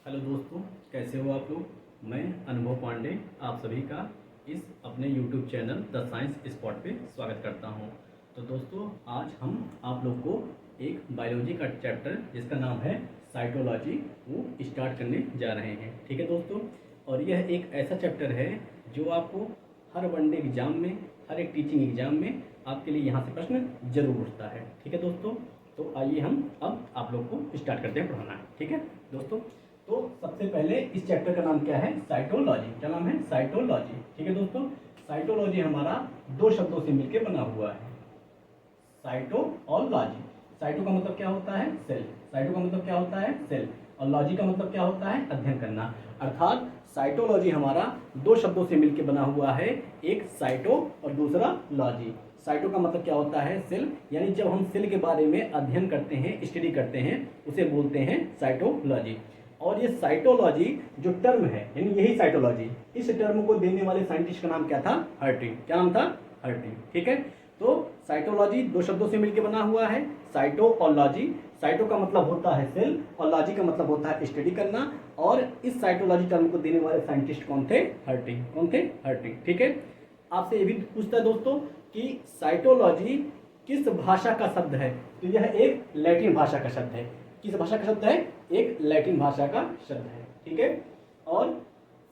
Hello दोस्तों, कैसे हो आप लोग। मैं अनुभव पांडे आप सभी का इस अपने YouTube channel the science spot पे स्वागत करता हूं। तो दोस्तों, आज हम आप लोग को एक बायोलॉजी का चैप्टर जिसका नाम है साइटोलॉजी वो स्टार्ट करने जा रहे हैं। ठीक है दोस्तों, और यह एक ऐसा चैप्टर है जो आपको हर वनडे एग्जाम में, हर एक टीचिंग एग्जाम में आपके लिए यहाँ से प्रश्न जरूर उठता है। ठीक है दोस्तों, तो आइए हम अब आप लोग को स्टार्ट करते हैं पढ़ाना। ठीक है दोस्तों, तो सबसे पहले इस चैप्टर का नाम क्या है? साइटोलॉजी। क्या नाम है? साइटोलॉजी। ठीक है दोस्तों, साइटोलॉजी हमारा दो शब्दों से मिलकर बना हुआ है, साइटो और लॉजी। साइटो का मतलब क्या होता है? सेल। साइटो का मतलब क्या होता है? सेल। और लॉजी का मतलब क्या होता है? अध्ययन करना। अर्थात साइटोलॉजी हमारा दो शब्दों से मिलकर बना हुआ है, एक साइटो और दूसरा लॉजी। साइटो का मतलब क्या होता है? सेल। यानी जब हम सेल के बारे में अध्ययन करते हैं, स्टडी करते हैं, उसे बोलते हैं साइटोलॉजी। और ये साइटोलॉजी जो टर्म है, यानी यही साइटोलॉजी, इस टर्म को देने वाले साइंटिस्ट का नाम क्या था? हर्टिंग। क्या नाम था? हर्टिंग। ठीक है, तो साइटोलॉजी दो शब्दों से मिलकर बना हुआ है, साइटो और लॉजी। साइटो का मतलब होता है सेल और लॉजी का मतलब होता है स्टडी करना। और इस साइटोलॉजी टर्म को देने वाले साइंटिस्ट कौन थे? हर्टिंग। कौन थे? हर्टिंग। ठीक है, आपसे ये भी पूछता है दोस्तों कि साइटोलॉजी किस भाषा का शब्द है? तो यह एक लैटिन भाषा का शब्द है। किस भाषा का शब्द है? एक लैटिन भाषा का शब्द है। ठीक है, और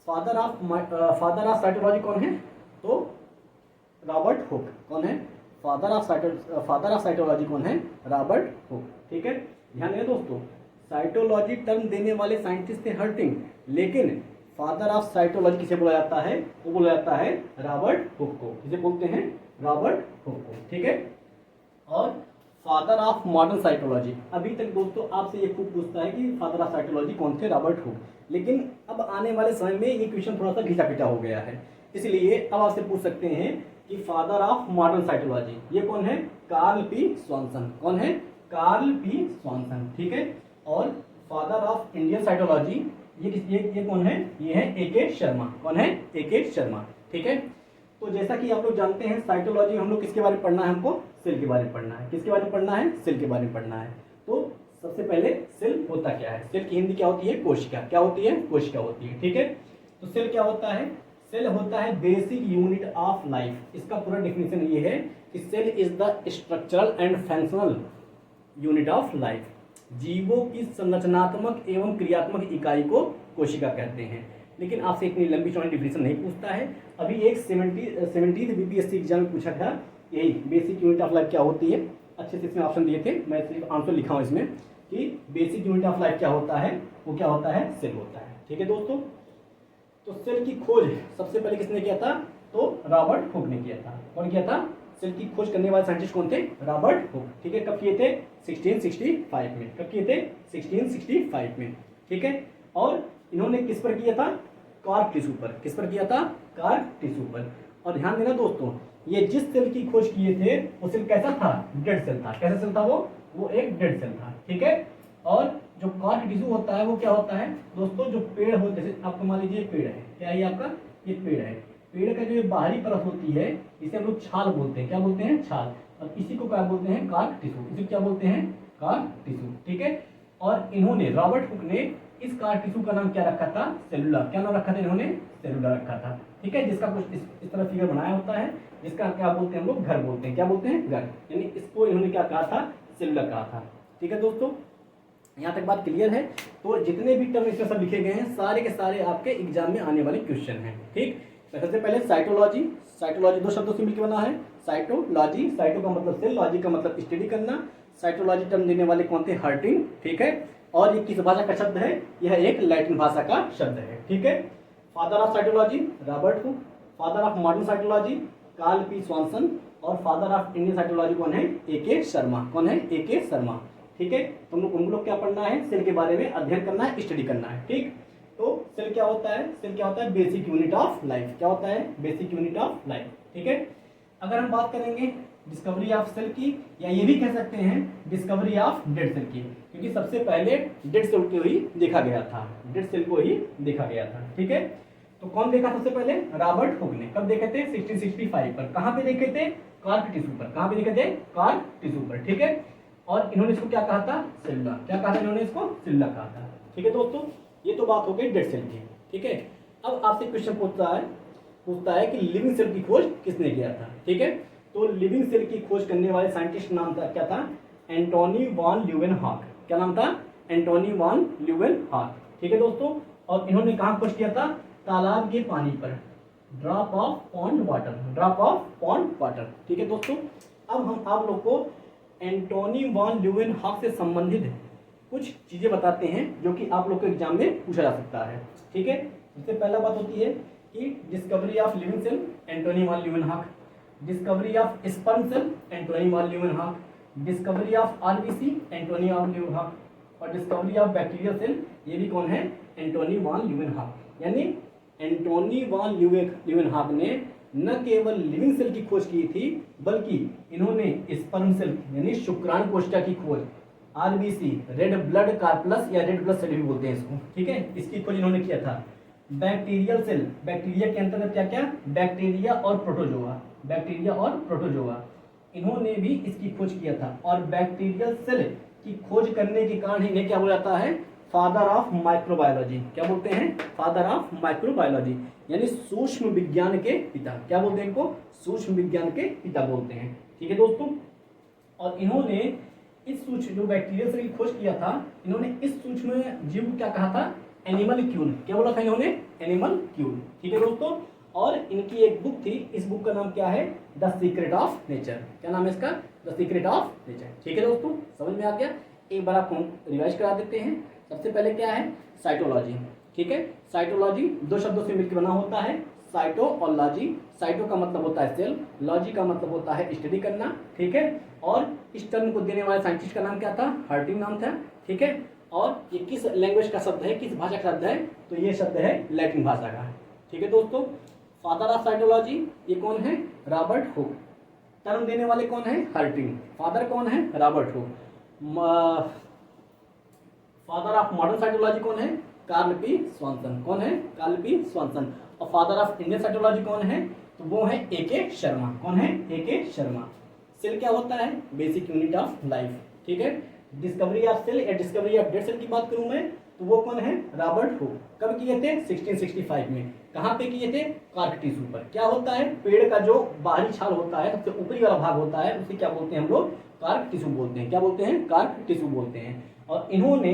फादर ऑफ साइटोलॉजी कौन है? तो रॉबर्ट हुक। कौन है? फादर ऑफ साइटोलॉजी कौन है? Robert Hooke. ठीक है, ध्यान दें दोस्तों, साइटोलॉजी टर्म देने वाले साइंटिस्ट थे हर्टिंग, लेकिन फादर ऑफ साइटोलॉजी किसे बोला जाता है? वो बोला जाता है रॉबर्ट हुक को। किसे बोलते हैं? रॉबर्ट हुक को। ठीक है, और फादर ऑफ मॉडर्न साइटोलॉजी, अभी तक दोस्तों आपसे ये खूब पूछता है कि फादर ऑफ साइटोलॉजी कौन थे? Robert Hooke. लेकिन अब आने वाले समय में ये क्वेश्चन थोड़ा सा घिसा पिटा हो गया है, इसलिए अब आपसे पूछ सकते हैं कि फादर ऑफ मॉडर्न साइटोलॉजी ये कौन है? Carl P Swanson. कौन है? Carl P Swanson. ठीक है, और फादर ऑफ इंडियन साइटोलॉजी ये कौन है? ये है ए.के. शर्मा। कौन है? ए.के. शर्मा। ठीक है, तो जैसा कि आप लोग जानते हैं, साइटोलॉजी हम लोग किसके बारे में पढ़ना है? हमको सेल के बारे में पढ़ना है। किसके बारे में पढ़ना है? सेल के बारे में पढ़ना है। तो सबसे पहले सेल होता क्या है? सेल की हिंदी क्या होती है? कोशिका। क्या होती है? कोशिका होती है। ठीक है, तो सेल क्या होता है? सेल होता है बेसिक यूनिट ऑफ लाइफ। इसका पूरा डेफिनेशन ये है कि cell is the structural and functional unit of life. जीवों की संरचनात्मक एवं क्रियात्मक इकाई को कोशिका कहते हैं। लेकिन आपसे इतनी लंबी चौड़ी डिफिनेशन नहीं पूछता है। अभी एक 70th बीपीएससी एग्जाम में पूछा था, यही बेसिक यूनिट ऑफ लाइफ क्या होती है। अच्छे से इसमें ऑप्शन दिए थे, मैं सिर्फ आंसर लिखा हूँ इसमें कि बेसिक यूनिट ऑफ लाइफ क्या होता है? वो क्या होता है? सेल होता है। ठीक है दोस्तों, तो सेल की खोज सबसे पहले किसने किया था? तो रॉबर्ट हुक ने किया था। कौन किया था? सेल की खोज करने वाले साइंटिस्ट कौन थे? Robert Hooke. ठीक है, कब किए थे? 1665 में। कब किए थे? 1665 में। ठीक है, और इन्होंने किस पर किया था? कार्क टिश्यू पर। किस पर किया था? कार्क टिश्यू पर। और ध्यान देना दोस्तों, ये जिस सेल की खोज किए थे वो सेल कैसा था? डेड सेल था। कैसा सेल था वो एक डेड सेल था। ठीक है, और जो कार्क टिश्यू होता है वो क्या होता है दोस्तों? जो पेड़ होते हैं, आपको मान लीजिए पेड़ है, क्या है आपका? ये पेड़ है। पेड़ का जो बाहरी परत होती है इसे हम लोग छाल बोलते हैं। क्या बोलते हैं? छाल। और इसी को क्या बोलते हैं? Cork tissue. इसे क्या बोलते हैं? Cork tissue. ठीक है, और इन्होंने, रॉबर्ट हुक ने इस कार्क टिश्यू का नाम क्या रखा था? सेलुला। क्या नाम रखा था इन्होंने? सेलुला रखा था। ठीक है, जिसका कुछ इस तरह फिगर बनाया होता है, जिसका क्या बोलते हैं हम लोग? घर बोलते हैं। क्या बोलते हैं? घर। यानी इसको इन्होंने क्या कहा था? सेलुला कहा था। ठीक है दोस्तों, यहाँ तक बात क्लियर है। तो जितने भी टर्म इसमें सब लिखे गए हैं सारे के सारे आपके एग्जाम में आने वाले क्वेश्चन हैं। ठीक, सबसे पहले साइटोलॉजी। साइटोलॉजी दो शब्दों से मिलकर बना है, साइटोलॉजी। साइटो का मतलब सेल, लॉजी का मतलब स्टडी करना। साइटोलॉजी टर्म देने वाले कौन थे? हर्टिंग। ठीक है, और ये किस भाषा का शब्द है? यह एक लैटिन भाषा का शब्द है। ठीक है, father of cytology Robert Hooke, father of modern cytology Carl P Swanson, और फादर ऑफ इंडियन साइटोलॉजी कौन है? ए.के. शर्मा। कौन है? ए.के. शर्मा। ठीक है, तुम लोग क्या पढ़ना है? सेल के बारे में अध्ययन करना है, स्टडी करना है। ठीक, तो सेल क्या होता है? सेल क्या होता है? Basic unit of life. क्या होता है? Basic unit of life. ठीक है, अगर हम बात करेंगे डिस्कवरी ऑफ सेल की, या ये भी कह सकते हैं डिस्कवरी ऑफ डेड सेल की, क्योंकि सबसे पहले डेड सेल को ही देखा गया था। डेड सेल को ही देखा गया था। ठीक है, तो कौन देखा सबसे पहले? रॉबर्ट हुक ने। कब देखे थे? 1665 पर। कहां पे देखे थे? कार्क टिश्यू पर। कहां पे देखे थे? कार्क टिश्यू पर। ठीक है, और इन्होंने इसको क्या कहा था? सेलुला। क्या कहा था इन्होंने? इसको सेलुला कहा था। ठीक है दोस्तों, ये तो बात हो गई डेड सेल की, ठीक है। अब आपसे क्वेश्चन पूछता है कि लिविंग सेल की खोज किसने किया था, ठीक है। तो लिविंग सेल की खोज करने वाले साइंटिस्ट नाम था, क्या था, एंटोनी वॉन ल्यूवेनहॉक। क्या नाम था, एंटोनी वॉन ल्यूवेनहॉक, ठीक है दोस्तों। और इन्होंने कहाँ खोज किया था, तालाब के पानी पर, drop of pond water, drop of pond water, ठीक है दोस्तों। अब हम आप लोग को एंटोनी वॉन ल्यूवेनहॉक से संबंधित कुछ चीजें बताते हैं जो कि आप लोग के एग्जाम में पूछा जा सकता है, ठीक है। सबसे पहला बात होती है कि discovery of living cell, Antonie van Leeuwenhoek. Discovery of sperm cell, Antonie van Leeuwenhoek. Discovery of RBC, Antonie van Leeuwenhoek. और डिस्कवरी ऑफ बैक्टीरियल सेल, ये भी कौन है, एंटोनी वॉन ल्यूवेनहॉक। यानी एंटोनी वॉन ल्यूवेनहॉक ने न केवल लिविंग सेल की खोज की थी, बल्कि इन्होंने स्पर्म सेल यानी शुक्राणु कोशिका की खोज, आरबीसी रेड ब्लड कार्पलस या रेड ब्लड सेल भी बोलते हैं इसको, ठीक है, इसकी खोज इन्होंने किया था। बैक्टीरियल सेल, बैक्टीरिया के अंतर्गत क्या क्या, बैक्टीरिया और प्रोटोजोआ, बैक्टीरिया और प्रोटोजोआ, इन्होंने भी इसकी खोज किया था। और बैक्टीरियल सेल की खोज करने के कारण इन्हें क्या बोला जाता है, फादर ऑफ माइक्रोबायोलॉजी। क्या बोलते हैं, फादर ऑफ माइक्रोबायोलॉजी, यानी सूक्ष्म विज्ञान के पिता। क्या बोलते हैं इनको, सूक्ष्म विज्ञान के पिता बोलते हैं, ठीक है दोस्तों। और इन्होंने इस सूक्ष्म जो बैक्टीरिया से खोज किया था, इन्होंने इस सूक्ष्म जीव को क्या कहा था, एनिमल क्यूल। क्या बोला था इन्होंने, एनिमल क्यूल, ठीक है दोस्तों। और इनकी एक बुक थी, इस बुक का नाम क्या है, द सीक्रेट ऑफ नेचर। क्या नाम है इसका, द सीक्रेट ऑफ नेचर, ठीक है दोस्तों। समझ में आ गया, एक बार आपको रिवाइज करा देते हैं। सबसे पहले क्या है, साइटोलॉजी, ठीक है। साइटोलॉजी दो शब्दों से मिलकर बना होता है, साइटो और लॉजी। साइटो का मतलब होता है सेल, लॉजी का मतलब होता है स्टडी करना, ठीक है। और इस टर्म को देने वाले साइंटिस्ट का नाम क्या था, हर्टिंग नाम था, ठीक है। और ये किस लैंग्वेज का शब्द है, किस भाषा का शब्द है, तो ये शब्द है लैटिन भाषा का, ठीक है दोस्तों। फादर ऑफ साइटोलॉजी ये कौन है, रॉबर्ट हुक। टर्म देने वाले कौन है, हर्टिंग। फादर कौन है, Robert Hooke. Father of modern cytology कौन है, कार्ल पी स्वानसन। कौन है, कार्ल पी स्वानसन। और फादर ऑफ इंडियन साइटोलॉजी कौन है, तो वो है ए.के. शर्मा। कौन है, ए.के. शर्मा। सेल क्या होता है, बेसिक यूनिट ऑफ लाइफ, ठीक है। डिस्कवरी ऑफ सेल या डिस्कवरी ऑफ डेड सेल की बात करूं मैं, तो वो कौन है, रॉबर्ट हुक। कब किए थे, 1665 में। कहाँ पे किए थे, कार्क टिश्यू पर। क्या होता है, पेड़ का जो बाहरी छाल होता है, सबसे ऊपरी वाला भाग होता है, उसे क्या बोलते हैं हम लोग, कार्क टिश्यू बोलते हैं। क्या बोलते हैं, कार्क टिश्यू बोलते हैं। और इन्होंने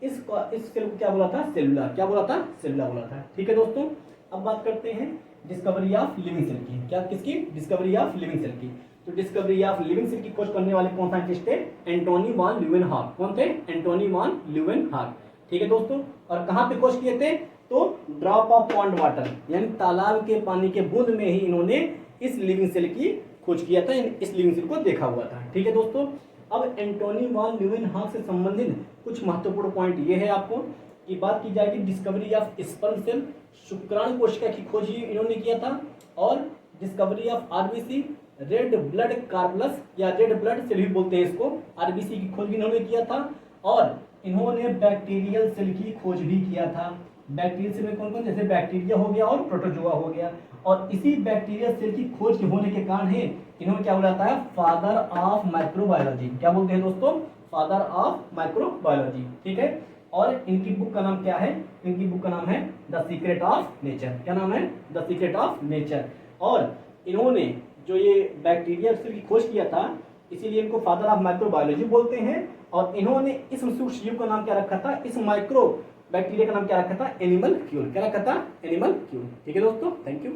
इस सेल को क्या बोला था, सेलुलर। क्या बोला था, सेलुलर बोला था, ठीक है दोस्तों। अब बात करते हैं डिस्कवरी ऑफ लिविंग सेल की। क्या, किसकी, डिस्कवरी ऑफ लिविंग सेल की। तो डिस्कवरी ऑफ लिविंग सेल की खोज करने वाले कौन साइंटिस्ट थे, एंटोनी वॉन ल्यूवेनहॉक। कौन थे, एंटोनी वॉन ल्यूवेनहॉक, ठीक है दोस्तों। और कहाँ पे खोज किए थे, तो ड्रॉप ऑफ पॉन्ड वाटर, यानी तालाब के पानी के बूंद में ही इन्होंने इस लिविंग सेल की खोज किया था, इस लिविंग सेल को देखा हुआ था, ठीक है दोस्तों। अब एंटोनी वॉन ल्यूवेनहॉक से संबंधित कुछ महत्वपूर्ण पॉइंट ये है आपको कि बात की जाएगी डिस्कवरी ऑफ स्पर्म सेल, शुक्राणु कोशिका की खोज इन्होंने किया था। और discovery of RBC, red blood corpuscles या रेड ब्लड सेल भी बोलते हैं इसको, आरबीसी की खोज भी इन्होंने किया था। और इन्होंने बैक्टीरियल सेल की खोज भी किया था। बैक्टीरियल सेल में कौन कौन, जैसे बैक्टीरिया हो गया और प्रोटोजोआ हो गया। और इसी बैक्टीरियल सेल की खोज के होने के कारण ही इन्होंने क्या बोला जाता है, फादर ऑफ माइक्रोबायोलॉजी। क्या बोलते हैं दोस्तों, फादर ऑफ माइक्रोबायोलॉजी, ठीक है। और इनकी बुक का नाम क्या है, इनकी बुक का नाम है द सीक्रेट ऑफ नेचर। क्या नाम है, द सीक्रेट ऑफ नेचर। और इन्होंने जो ये बैक्टीरिया सेल की खोज किया था, इसीलिए इनको फादर ऑफ माइक्रोबायोलॉजी बोलते हैं। और इन्होंने इस सूक्ष्म जीव का नाम क्या रखा था, इस माइक्रो बैक्टीरिया का नाम क्या रखा था, एनिमल क्यूल। क्या रखा था, एनिमल क्यूल, ठीक है दोस्तों। Thank you.